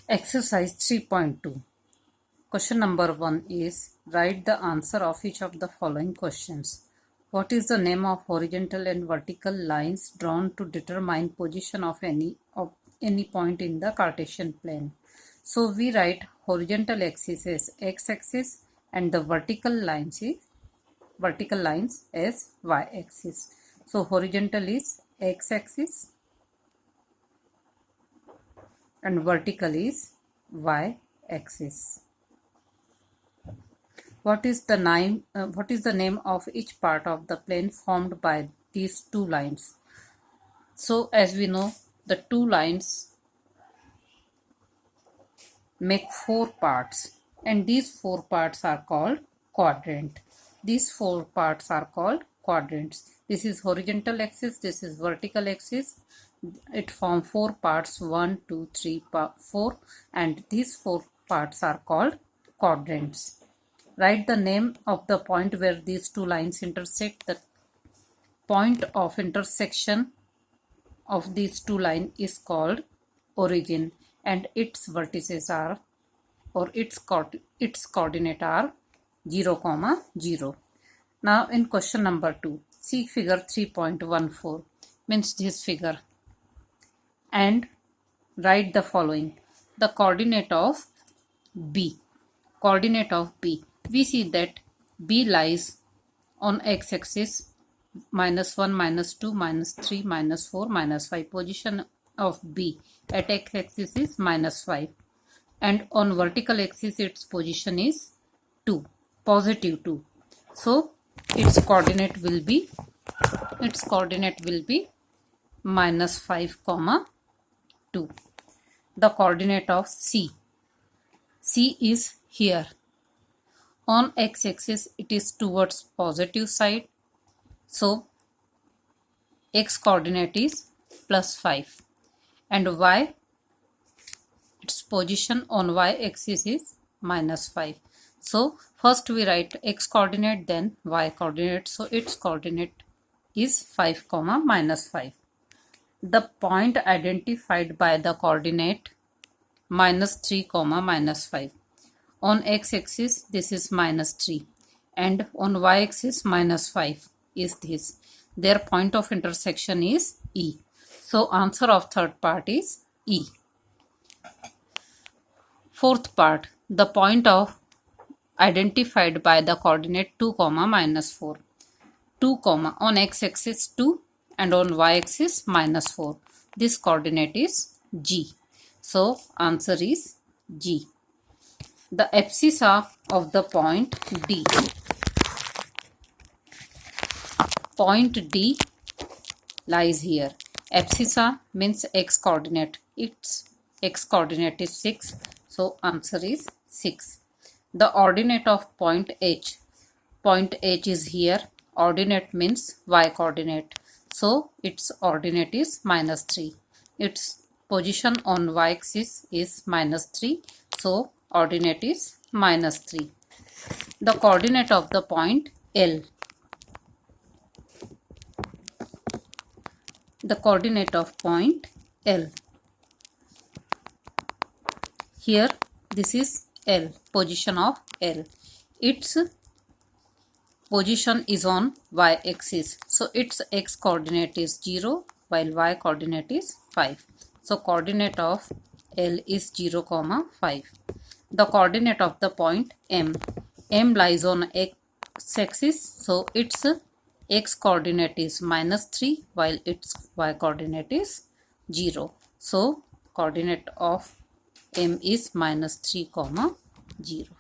Exercise 3.2. Question number 1 is write the answer of each of the following questions. What is the name of horizontal and vertical lines drawn to determine position of any point in the Cartesian plane? So we write horizontal axis as x-axis and the vertical lines as y-axis. So horizontal is x-axis and vertical is y-axis. What is the name of each part of the plane formed by these two lines? So as we know, the two lines make four parts, and these four parts are called quadrant. These four parts are called quadrants. This is horizontal axis, this is vertical axis. It forms four parts, 1, 2, 3, 4, and these four parts are called quadrants. Write the name of the point where these two lines intersect. The point of intersection of these two lines is called origin, and its vertices are, or its coordinate are 0, 0. Now in question number 2, see figure 3.14, means this figure, and write the following. The coordinate of B. Coordinate of B. We see that B lies on x-axis -1, -2, -3, -4, -5. Position of B at x-axis is -5, and on vertical axis its position is 2, positive 2. So its coordinate will be -5, 2. The coordinate of C. C is here. On x-axis it is towards positive side, so x coordinate is +5, and y, its position on y-axis is -5. So first we write x coordinate, then y coordinate. So its coordinate is 5, -5. The point identified by the coordinate -3, -5. On x-axis this is -3, and on y-axis -5 is this. Their point of intersection is E. So answer of third part is E. Fourth part, the point of identified by the coordinate 2, -4. 2, on x-axis 2 and on y-axis -4. This coordinate is G. So answer is G. The abscissa of the point D. Point D lies here. Abscissa means x coordinate. Its x coordinate is 6. So answer is 6. The ordinate of point H. Point H is here. Ordinate means y coordinate. So its ordinate is -3. Its position on y-axis is -3. So ordinate is -3. The coordinate of the point L. The coordinate of point L. Here this is L, position of L. Its position is on y-axis. So its x coordinate is 0 while y coordinate is 5. So coordinate of L is 0, 5. The coordinate of the point M. M lies on x-axis, so its x coordinate is -3 while its y coordinate is 0. So coordinate of M is -3, 0.